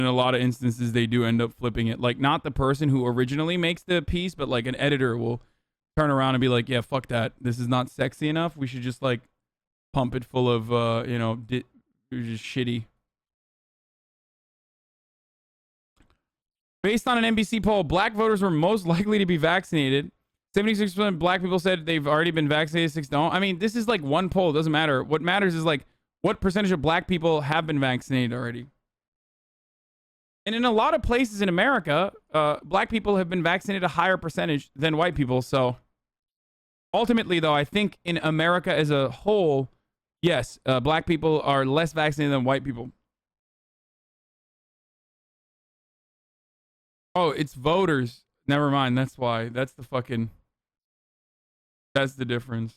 a lot of instances they do end up flipping it. Like, not the person who originally makes the piece, but like an editor will turn around and be like, yeah, fuck that, this is not sexy enough, we should just like pump it full of just shitty. Based on an NBC poll, black voters were most likely to be vaccinated. 76% of black people said they've already been vaccinated, 6 don't. I mean, this is like one poll, it doesn't matter. What matters is like what percentage of black people have been vaccinated already. And in a lot of places in America, black people have been vaccinated a higher percentage than white people. So ultimately, though, I think in America as a whole, yes, black people are less vaccinated than white people. Oh, it's voters. Never mind. That's why. That's the fucking... That's the difference.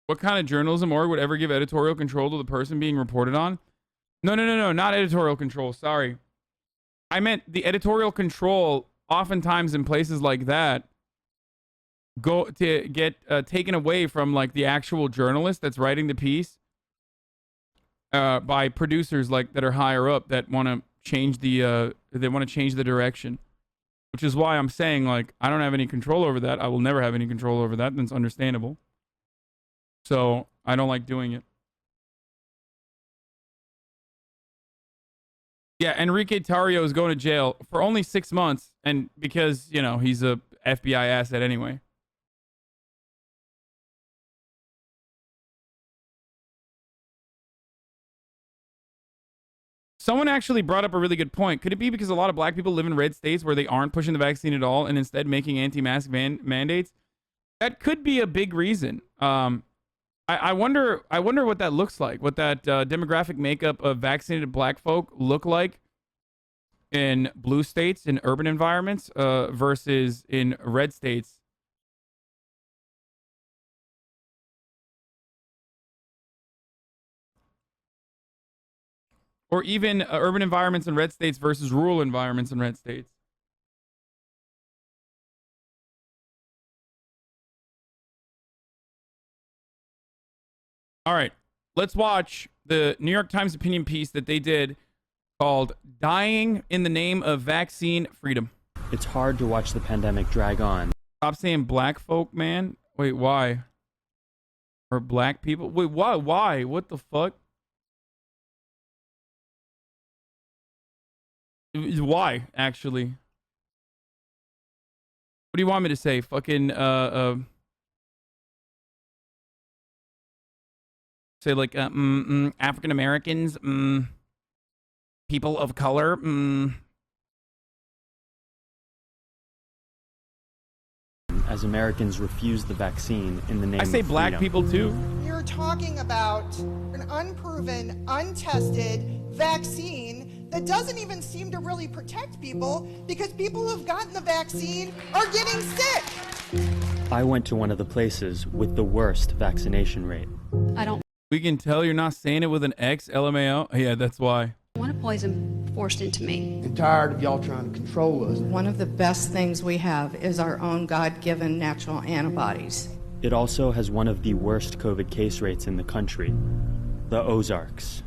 What kind of journalism org would ever give editorial control to the person being reported on? No, not editorial control. Sorry. I meant the editorial control oftentimes in places like that go to get taken away from like the actual journalist that's writing the piece by producers like that are higher up that want to change the direction, which is why I'm saying like I don't have any control over that. I will never have any control over that. That's understandable. So I don't like doing it. Yeah, Enrique Tarrio is going to jail for only 6 months, and because, you know, he's a FBI asset anyway. Someone actually brought up a really good point. Could it be because a lot of black people live in red states where they aren't pushing the vaccine at all and instead making anti-mask mandates? That could be a big reason. I wonder what that looks like, what that demographic makeup of vaccinated black folk look like in blue states, in urban environments, versus in red states. Or even urban environments in red states versus rural environments in red states. All right, let's watch the New York Times opinion piece that they did called Dying in the Name of Vaccine Freedom. It's hard to watch the pandemic drag on. Stop saying black folk, man. Wait, why? Or black people? Wait, why? Why? What the fuck? Why, actually? What do you want me to say? Fucking, say like, African Americans, people of color, As Americans refuse the vaccine in the name of I say black freedom. people too. You're talking about an unproven, untested vaccine that doesn't even seem to really protect people because people who've gotten the vaccine are getting sick. I went to one of the places with the worst vaccination rate. I don't We can tell you're not saying it with an X, LMAO. Yeah, that's why. want a poison forced into me. I'm tired of y'all trying to control us. One of the best things we have is our own God-given natural antibodies. It also has one of the worst COVID case rates in the country, the Ozarks.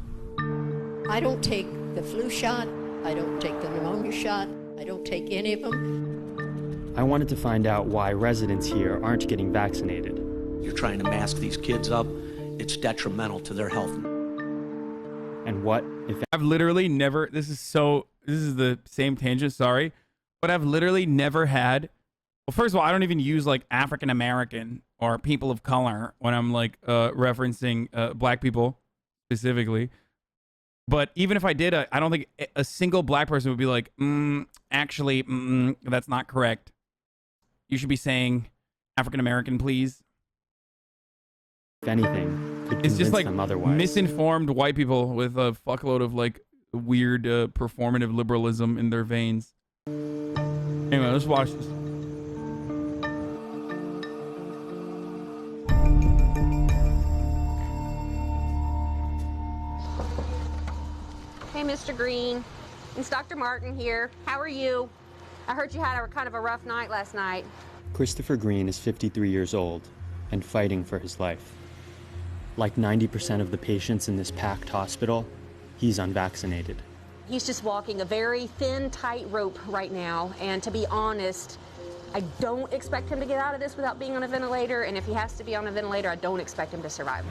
I don't take the flu shot. I don't take the pneumonia shot. I don't take any of them. I wanted to find out why residents here aren't getting vaccinated. You're trying to mask these kids up. It's detrimental to their health. And what if I've literally never, this is the same tangent, sorry, but I've literally never had, well, first of all, I don't even use like African American or people of color when I'm like referencing black people specifically. But even if I did, I don't think a single black person would be like, actually, that's not correct. You should be saying African American, please. if anything, could It's just convince like them otherwise? misinformed white people with a fuckload of like weird performative liberalism in their veins. Anyway, let's watch this. Hey, Mr. Green. It's Dr. Martin here. How are you? I heard you had a kind of a rough night last night. Christopher Green is 53 years old and fighting for his life. Like 90% of the patients in this packed hospital, he's unvaccinated. He's just walking a very thin, tight rope right now, and to be honest, I don't expect him to get out of this without being on a ventilator, and if he has to be on a ventilator, I don't expect him to survive.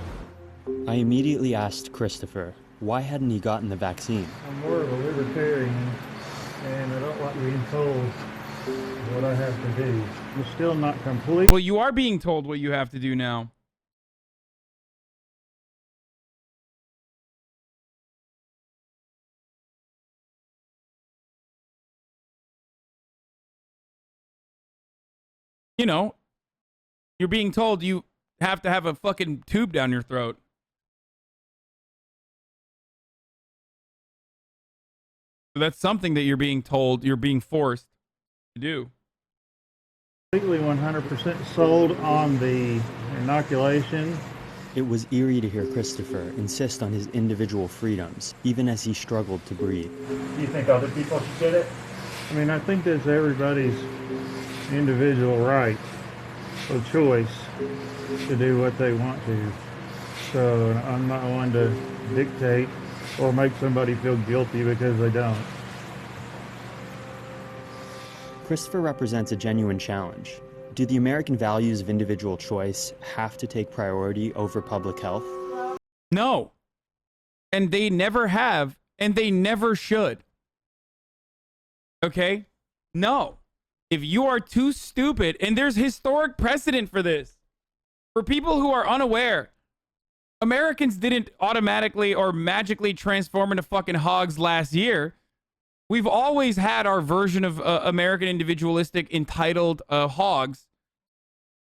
I immediately asked Christopher, why hadn't he gotten the vaccine? I'm more of a libertarian, and I don't like being told what I have to do. I'm still not complete. Well, you are being told what you have to do now. You know, you're being told you have to have a fucking tube down your throat. So that's something that you're being told, you're being forced to do. Completely 100% sold on the inoculation. It was eerie to hear Christopher insist on his individual freedoms, even as he struggled to breathe. Do you think other people should get it? I mean, I think that's everybody's individual right or choice to do what they want to. So I'm not one to dictate or make somebody feel guilty because they don't. Christopher represents a genuine challenge. Do the American values of individual choice have to take priority over public health? No. And they never have, and they never should. Okay? No. If you are too stupid, and there's historic precedent for this, for people who are unaware, Americans didn't automatically or magically transform into fucking hogs last year. We've always had our version of American individualistic entitled hogs.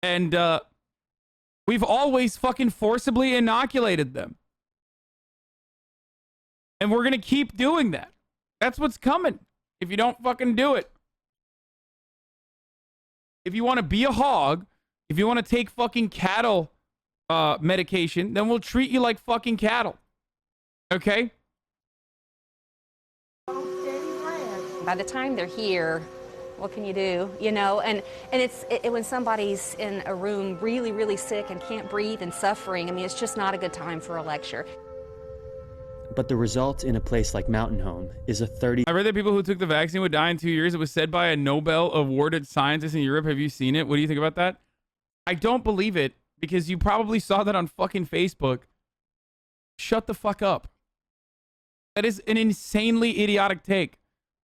And we've always fucking forcibly inoculated them. And we're going to keep doing that. That's what's coming if you don't fucking do it. If you want to be a hog, if you want to take fucking cattle medication, then we'll treat you like fucking cattle. Okay? By the time they're here, what can you do? You know, and it's when somebody's in a room really, really sick and can't breathe and suffering, I mean, it's just not a good time for a lecture. But the result in a place like Mountain Home is a 30... I read that people who took the vaccine would die in 2 years. It was said by a Nobel awarded scientist in Europe. Have you seen it? What do you think about that? I don't believe it because you probably saw that on fucking Facebook. Shut the fuck up. That is an insanely idiotic take.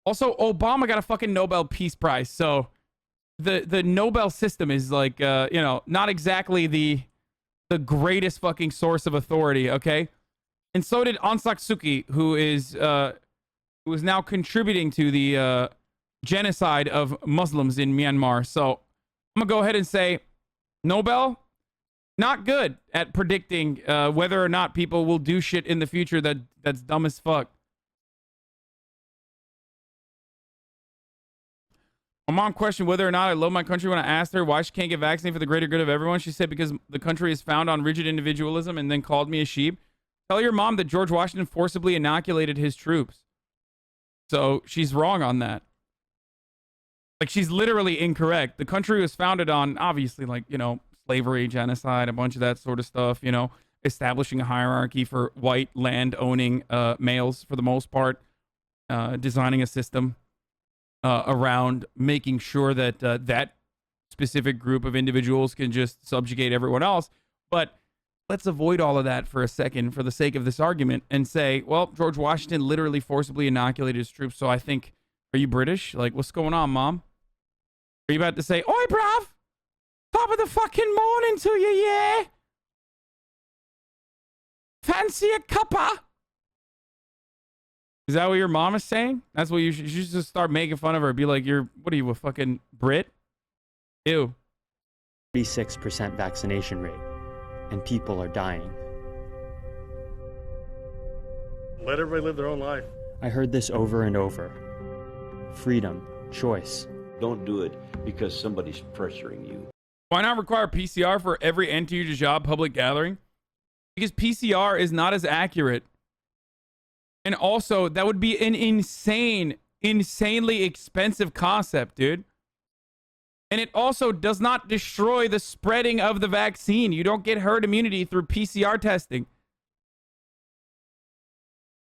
Also, Obama got a fucking Nobel Peace Prize. So the Nobel system is like, you know, not exactly the greatest fucking source of authority, okay? And so did Aung San Suu Kyi, who is now contributing to the genocide of Muslims in Myanmar. So I'm gonna go ahead and say, Nobel, not good at predicting whether or not people will do shit in the future that's dumb as fuck. My mom questioned whether or not I love my country when I asked her why she can't get vaccinated for the greater good of everyone. She said because the country is found on rigid individualism, and then called me a sheep. Tell your mom that George Washington forcibly inoculated his troops. So she's wrong on that. Like, she's literally incorrect. The country was founded on, obviously, like, you know, slavery, genocide, a bunch of that sort of stuff, you know, establishing a hierarchy for white land-owning males for the most part, designing a system around making sure that that specific group of individuals can just subjugate everyone else. But let's avoid all of that for a second for the sake of this argument and say, well, George Washington literally forcibly inoculated his troops. So I think, are you British? Like, what's going on, Mom? Are you about to say, oi, bruv, top of the fucking morning to you, yeah? Fancy a cuppa? Is that what your mom is saying? That's what you should just start making fun of her. Be like, what are you, a fucking Brit? Ew. 36% vaccination rate, and people are dying. Let everybody live their own life. I heard this over and over. Freedom, choice. Don't do it because somebody's pressuring you. Why not require PCR for every enter your job public gathering? Because PCR is not as accurate. And also, that would be an insanely expensive concept, dude. And it also does not destroy the spreading of the vaccine. You don't get herd immunity through PCR testing.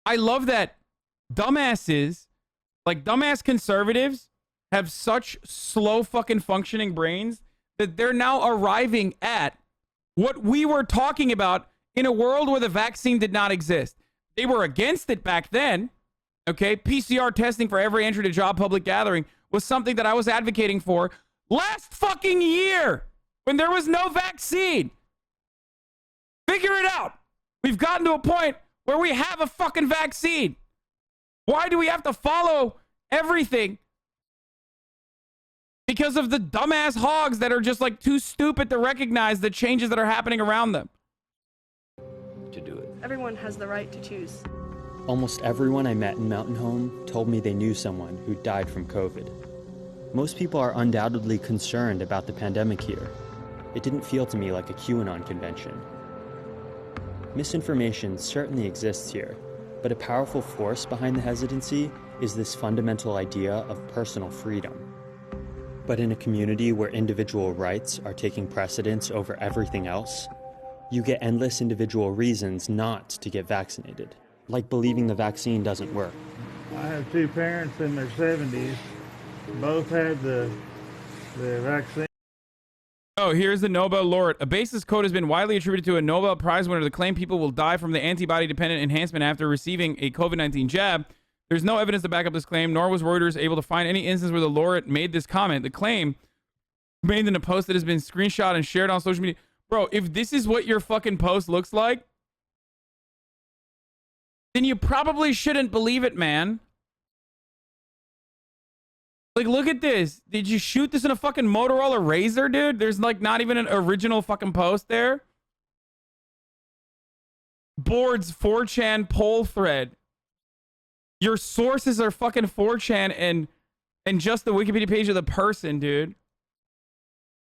I love that dumbasses, like dumbass conservatives, have such slow fucking functioning brains that they're now arriving at what we were talking about in a world where the vaccine did not exist. They were against it back then. Okay, PCR testing for every entry to job public gathering was something that I was advocating for last fucking year when there was no vaccine. Figure it out. We've gotten to a point where we have a fucking vaccine. Why do we have to follow everything? Because of the dumbass hogs that are just like too stupid to recognize the changes that are happening around them. To do it. Everyone has the right to choose. Almost everyone I met in Mountain Home told me they knew someone who died from COVID. Most people are undoubtedly concerned about the pandemic here. It didn't feel to me like a QAnon convention. Misinformation certainly exists here, but a powerful force behind the hesitancy is this fundamental idea of personal freedom. But in a community where individual rights are taking precedence over everything else, you get endless individual reasons not to get vaccinated, like believing the vaccine doesn't work. I have two parents in their 70s. Both had the vaccine. Oh, here's the Nobel laureate. A baseless quote has been widely attributed to a Nobel Prize winner to claim people will die from the antibody-dependent enhancement after receiving a COVID-19 jab. There's no evidence to back up this claim, nor was Reuters able to find any instance where the laureate made this comment. The claim made in a post that has been screenshot and shared on social media. Bro, if this is what your fucking post looks like, then you probably shouldn't believe it, man. Like, look at this. Did you shoot this in a fucking Motorola Razor, dude? There's like not even an original fucking post there. Boards 4chan poll thread. Your sources are fucking 4chan and just the Wikipedia page of the person, dude.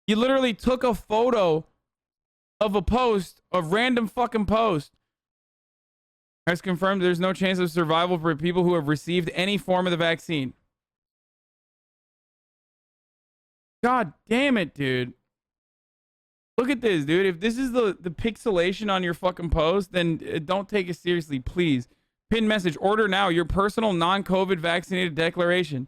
You literally took a photo of a post, a random fucking post. Has confirmed there's no chance of survival for people who have received any form of the vaccine. God damn it, dude. Look at this, dude. If this is the pixelation on your fucking post, then don't take it seriously, please. Pin message, order now your personal non-COVID vaccinated declaration.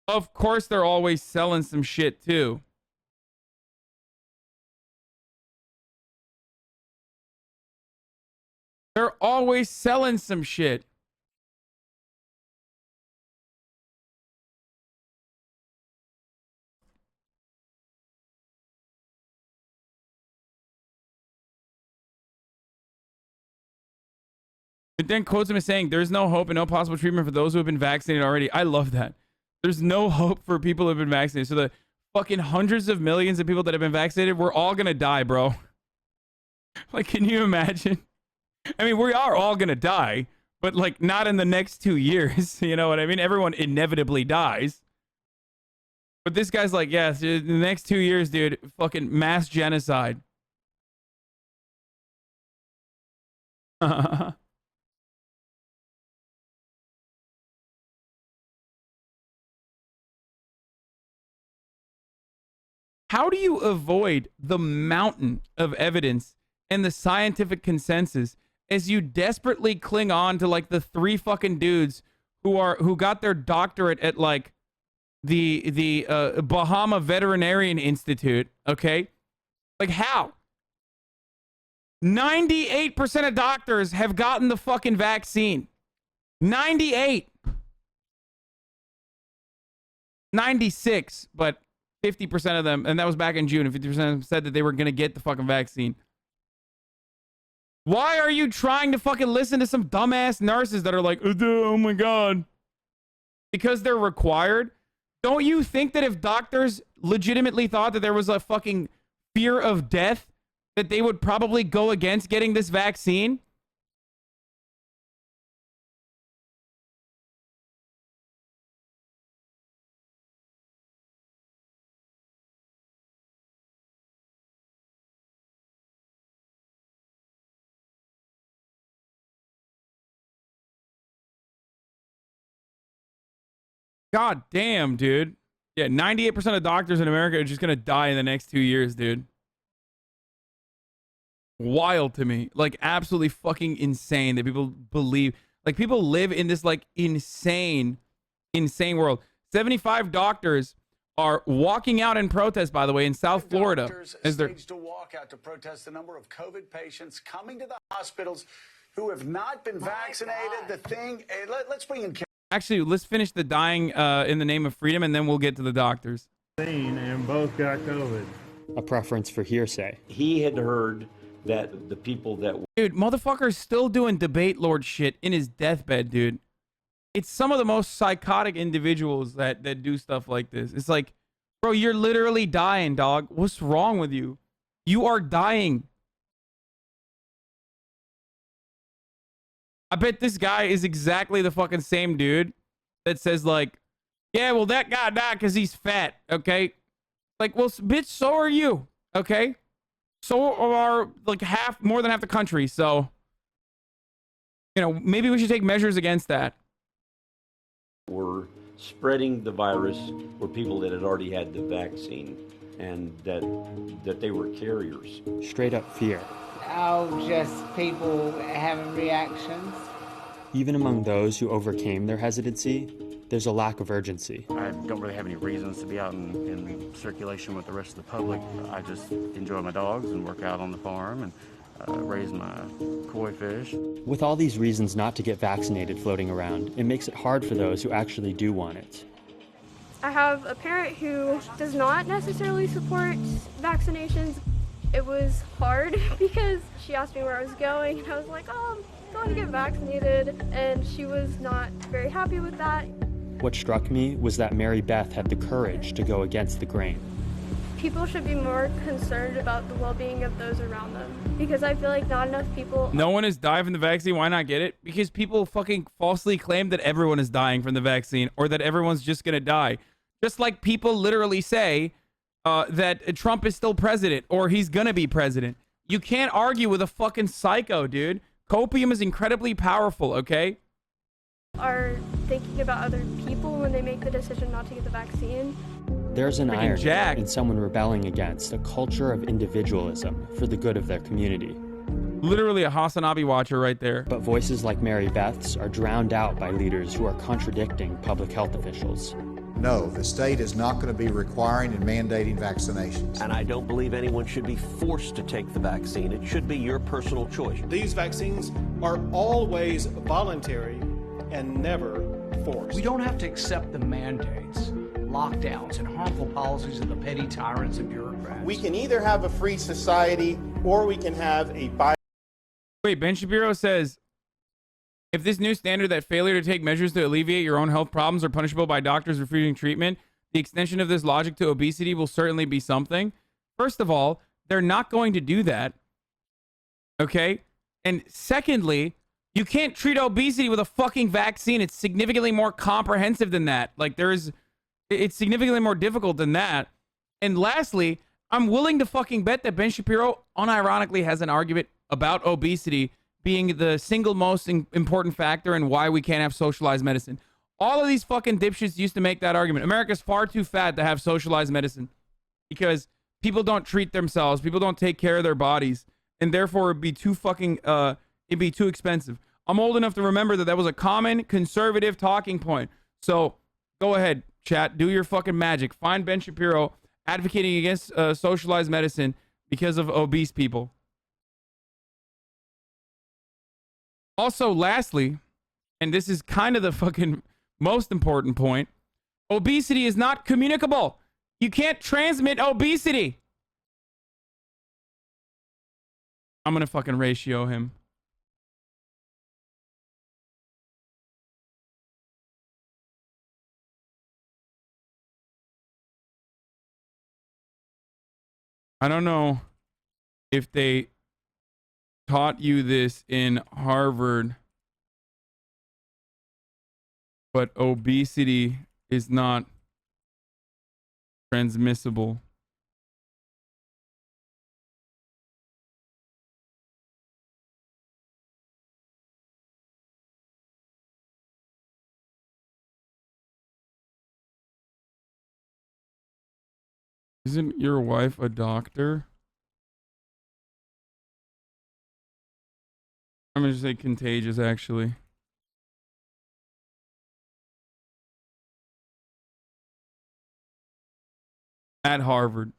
Of course, they're always selling some shit, too. They're always selling some shit. But then quotes him as saying, there's no hope and no possible treatment for those who have been vaccinated already. I love that. There's no hope for people who have been vaccinated. So the fucking hundreds of millions of people that have been vaccinated, we're all going to die, bro. Like, can you imagine? I mean, we are all going to die, but like not in the next 2 years. You know what I mean? Everyone inevitably dies. But this guy's like, yes, in the next 2 years, dude, fucking mass genocide. How do you avoid the mountain of evidence and the scientific consensus as you desperately cling on to like the 3 fucking dudes who got their doctorate at like the Bahama Veterinarian Institute, okay? Like how? 98% of doctors have gotten the fucking vaccine. 98. 96, but 50% of them, and that was back in June, and 50% of them said that they were going to get the fucking vaccine. Why are you trying to fucking listen to some dumbass nurses that are like, oh my God? Because they're required? Don't you think that if doctors legitimately thought that there was a fucking fear of death, that they would probably go against getting this vaccine? God damn, dude. Yeah, 98% of doctors in America are just gonna die in the next 2 years, dude. Wild to me. Like, absolutely fucking insane that people believe. Like, people live in this, like, insane world. 75 doctors are walking out in protest, by the way, in South Florida. As they're staged a walkout to protest the number of COVID patients coming to the hospitals who have not been vaccinated. The thing, let's bring in... Actually, let's finish the dying in the name of freedom, and then we'll get to the doctors. And both got COVID. A preference for hearsay. He had heard that the people that... Dude, motherfucker's still doing debate lord shit in his deathbed, dude. It's some of the most psychotic individuals that do stuff like this. It's like, bro, you're literally dying, dog. What's wrong with you? You are dying. I bet this guy is exactly the fucking same dude that says, like, yeah, well, that guy died because he's fat, okay? Like, well, bitch, so are you, okay? So are, like, more than half the country, so, you know, maybe we should take measures against that. Were spreading the virus were people that had already had the vaccine and that they were carriers. Straight up fear. Oh, just people having reactions. Even among those who overcame their hesitancy, there's a lack of urgency. I don't really have any reasons to be out in circulation with the rest of the public. I just enjoy my dogs and work out on the farm and raise my koi fish. With all these reasons not to get vaccinated floating around, it makes it hard for those who actually do want it. I have a parent who does not necessarily support vaccinations. It was hard because she asked me where I was going, and I was like, oh, I'm going to get vaccinated, and she was not very happy with that. What struck me was that Mary Beth had the courage to go against the grain. People should be more concerned about the well-being of those around them, because I feel like not enough people... No one is dying from the vaccine. Why not get it? Because people fucking falsely claim that everyone is dying from the vaccine, or that everyone's just gonna die. Just like people literally say that Trump is still president, or he's gonna be president. You can't argue with a fucking psycho, dude. Copium is incredibly powerful, okay? Are thinking about other people when they make the decision not to get the vaccine. There's an irony Jack. in someone rebelling against a culture of individualism for the good of their community. Literally a Hasanabi watcher right there. But voices like Mary Beth's are drowned out by leaders who are contradicting public health officials. No, the state is not going to be requiring and mandating vaccinations. And I don't believe anyone should be forced to take the vaccine. It should be your personal choice. These vaccines are always voluntary and never forced. We don't have to accept the mandates, lockdowns, and harmful policies of the petty tyrants and bureaucrats. We can either have a free society or we can have a... Wait, Ben Shapiro says, if this new standard that failure to take measures to alleviate your own health problems are punishable by doctors refusing treatment, the extension of this logic to obesity will certainly be something. First of all, they're not going to do that. Okay? And secondly, you can't treat obesity with a fucking vaccine. It's significantly more comprehensive than that. Like, it's significantly more difficult than that. And lastly, I'm willing to fucking bet that Ben Shapiro unironically has an argument about obesity being the single most important factor in why we can't have socialized medicine. All of these fucking dipshits used to make that argument. America's far too fat to have socialized medicine because people don't treat themselves. People don't take care of their bodies. And therefore it'd be too fucking, it'd be too expensive. I'm old enough to remember that was a common conservative talking point. So go ahead, chat, do your fucking magic. Find Ben Shapiro advocating against socialized medicine because of obese people. Also, lastly, and this is kind of the fucking most important point, obesity is not communicable. You can't transmit obesity. I'm gonna fucking ratio him. I don't know if they taught you this in Harvard, but obesity is not transmissible. Isn't your wife a doctor? I'm gonna just say contagious, actually. At Harvard.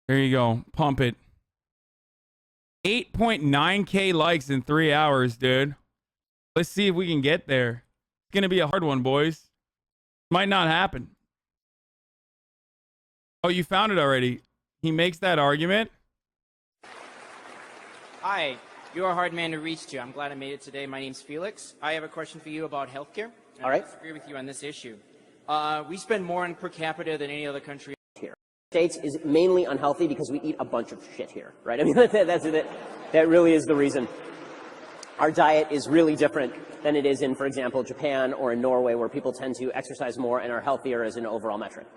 There you go. Pump it. 8.9K likes in 3 hours, dude. Let's see if we can get there. It's going to be a hard one, boys. Might not happen. Oh, you found it already. He makes that argument. Hi, you're a hard man to reach to. I'm glad I made it today. My name's Felix. I have a question for you about healthcare. All right. I disagree with you on this issue. We spend more on per capita than any other country here. States is mainly unhealthy because we eat a bunch of shit here, right? I mean, that really is the reason. Our diet is really different than it is in, for example, Japan or in Norway, where people tend to exercise more and are healthier as an overall metric.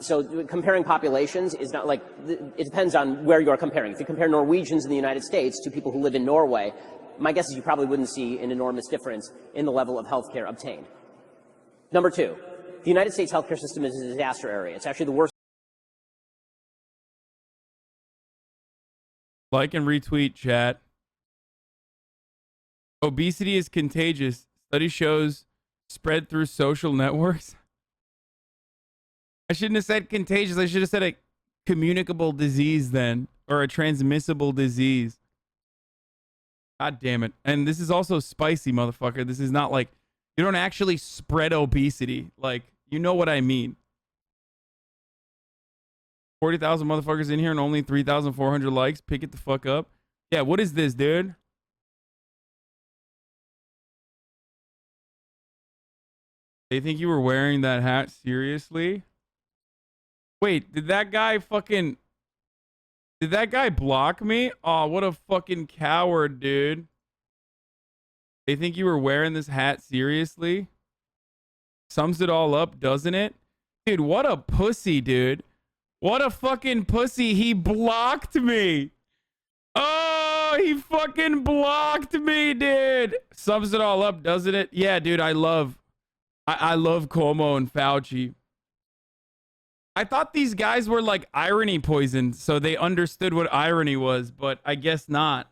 So comparing populations is not like, it depends on where you're comparing. If you compare Norwegians in the United States to people who live in Norway, my guess is you probably wouldn't see an enormous difference in the level of healthcare obtained. Number two, the United States healthcare system is a disaster area. It's actually the worst. Like and retweet, chat. Obesity is contagious. Study shows spread through social networks. I shouldn't have said contagious. I should have said a communicable disease then, or a transmissible disease. God damn it. And this is also spicy, motherfucker. This is not like, you don't actually spread obesity. Like, you know what I mean. 40,000 motherfuckers in here and only 3,400 likes. Pick it the fuck up. Yeah, what is this, dude? They think you were wearing that hat seriously? Wait, did that guy block me? Oh, what a fucking coward, dude. They think you were wearing this hat seriously? Sums it all up, doesn't it? Dude, what a pussy, dude. What a fucking pussy. He blocked me. Oh, he fucking blocked me, dude. Sums it all up, doesn't it? Yeah, dude, I love Cuomo and Fauci. I thought these guys were like irony poisoned, so they understood what irony was, but I guess not.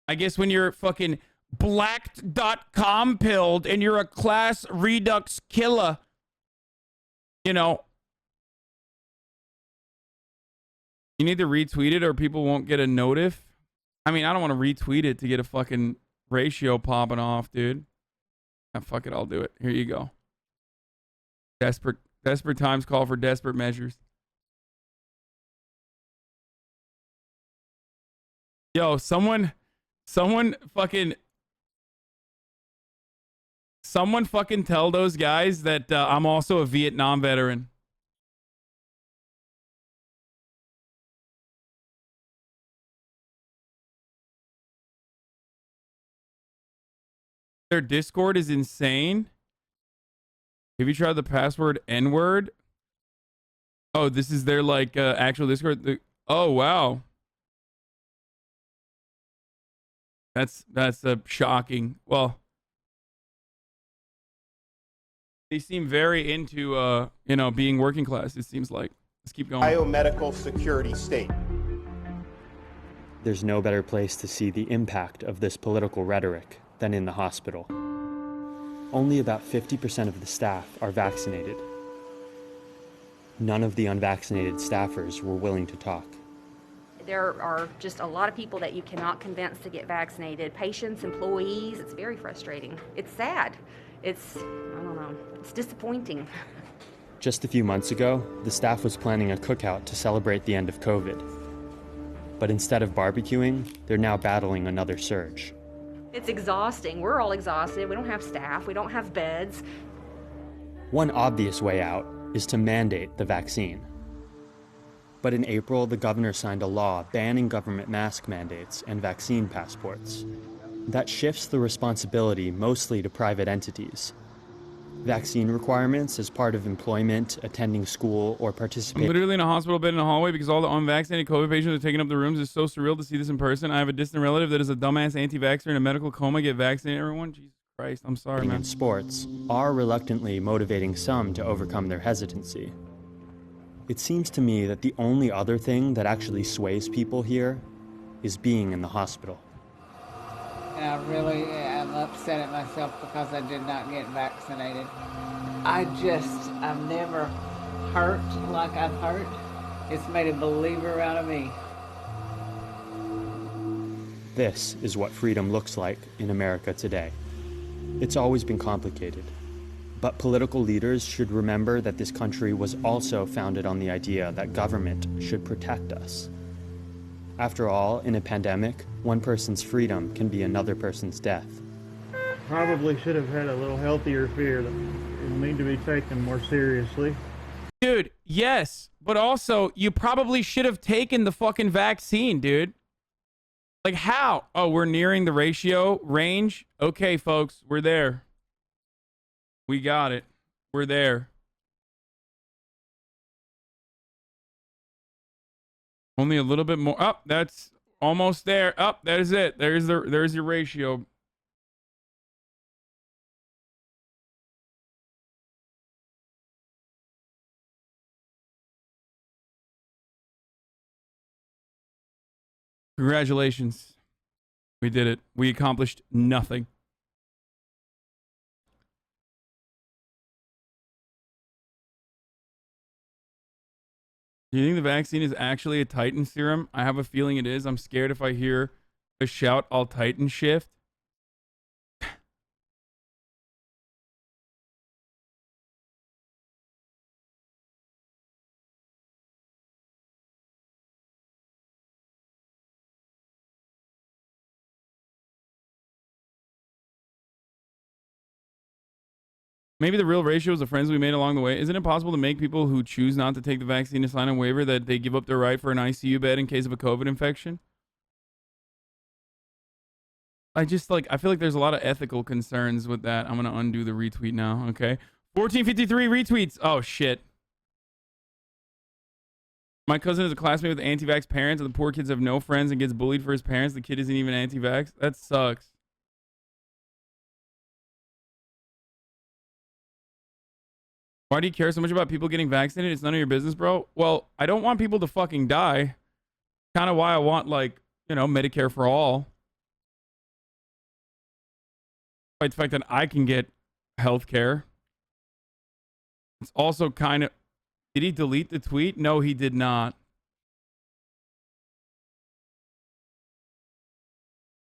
I guess when you're fucking blacked.com pilled and you're a class redux killer, you know, you need to retweet it or people won't get a notif. I mean, I don't want to retweet it to get a fucking ratio popping off, dude. Ah, fuck it, I'll do it. Here you go. Desperate times call for desperate measures. Yo, someone fucking tell those guys that I'm also a Vietnam veteran. Their Discord is insane. Have you tried the password N-word? Oh, this is their like actual Discord. Oh wow, that's shocking. Well, they seem very into you know, being working class. It seems like. Let's keep going. Biomedical security state. There's no better place to see the impact of this political rhetoric than in the hospital. Only about 50% of the staff are vaccinated. None of the unvaccinated staffers were willing to talk. There are just a lot of people that you cannot convince to get vaccinated. Patients, employees, it's very frustrating. It's sad. It's, I don't know, it's disappointing. Just a few months ago, the staff was planning a cookout to celebrate the end of COVID. But instead of barbecuing, they're now battling another surge. It's exhausting. We're all exhausted. We don't have staff. We don't have beds. One obvious way out is to mandate the vaccine. But in April, the governor signed a law banning government mask mandates and vaccine passports. That shifts the responsibility mostly to private entities. Vaccine requirements as part of employment, attending school, or I'm participating. literally in a hospital bed in a hallway because all the unvaccinated COVID patients are taking up the rooms. It's so surreal to see this in person. I have a distant relative that is a dumbass anti-vaxxer in a medical coma. Get vaccinated, everyone. Jesus Christ, I'm sorry, man. In sports are reluctantly motivating some to overcome their hesitancy. It seems to me that the only other thing that actually sways people here is being in the hospital. And I really am upset at myself because I did not get vaccinated. I've never hurt like I've hurt. It's made a believer out of me. This is what freedom looks like in America today. It's always been complicated. But political leaders should remember that this country was also founded on the idea that government should protect us. After all, in a pandemic, one person's freedom can be another person's death. Probably should have had a little healthier fear that it will need to be taken more seriously. Dude, yes, but also you probably should have taken the fucking vaccine, dude. Like how? Oh, we're nearing the ratio range. Okay, folks, we're there. We got it. We're there. Only a little bit more. Up, that's almost there. Up, that is it. There's your ratio. Congratulations. We did it. We accomplished nothing. Do you think the vaccine is actually a Titan serum? I have a feeling it is. I'm scared if I hear a shout, I'll Titan shift. Maybe the real ratio is the friends we made along the way. Isn't it possible to make people who choose not to take the vaccine to sign a waiver that they give up their right for an ICU bed in case of a COVID infection? I feel like there's a lot of ethical concerns with that. I'm going to undo the retweet now, okay? 1453 retweets. Oh, shit. My cousin is a classmate with anti-vax parents, and the poor kids have no friends and gets bullied for his parents. The kid isn't even anti-vax. That sucks. Why do you care so much about people getting vaccinated? It's none of your business, bro. Well, I don't want people to fucking die. Kind of why I want, like, you know, Medicare for all. Despite the fact that I can get health care. It's also kind of... Did he delete the tweet? No, he did not.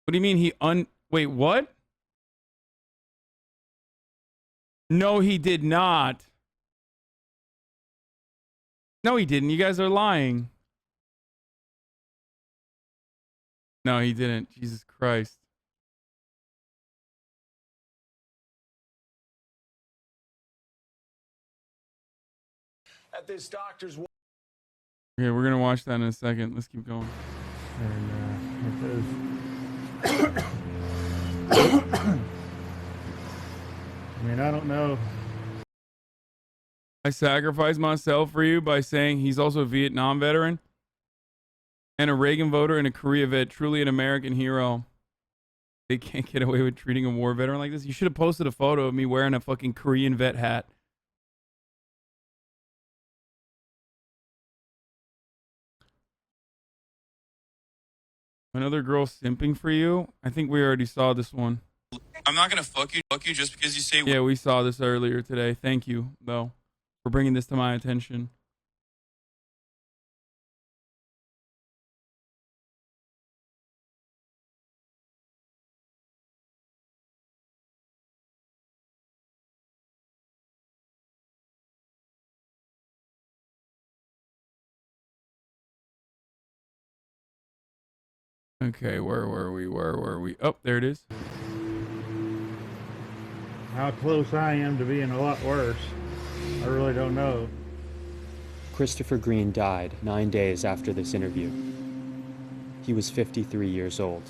What do you mean he Wait, what? No, he did not. No, he didn't. You guys are lying. No, he didn't. Jesus Christ. At this doctor's... Okay, we're going to watch that in a second. Let's keep going. And it says... I mean, I don't know. I sacrificed myself for you by saying he's also a Vietnam veteran and a Reagan voter and a Korea vet, truly an American hero. They can't get away with treating a war veteran like this. You should have posted a photo of me wearing a fucking Korean vet hat. Another girl simping for you? I think we already saw this one. I'm not gonna fuck you just because you say. Yeah, we saw this earlier today. Thank you, though, for bringing this to my attention. Okay, where were we? Oh, there it is. How close I am to being a lot worse. I really don't know. Christopher Green died 9 days after this interview. He was 53 years old.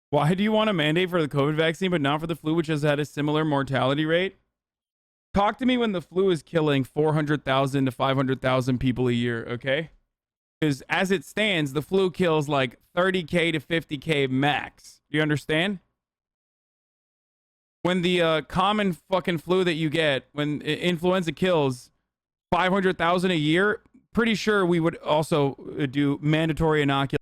Why do you want a mandate for the COVID vaccine, but not for the flu, which has had a similar mortality rate? Talk to me when the flu is killing 400,000 to 500,000 people a year, okay? Because as it stands, the flu kills like 30K to 50K max. Do you understand? When the common fucking flu that you get, when influenza kills 500,000 a year, pretty sure we would also do mandatory inoculation.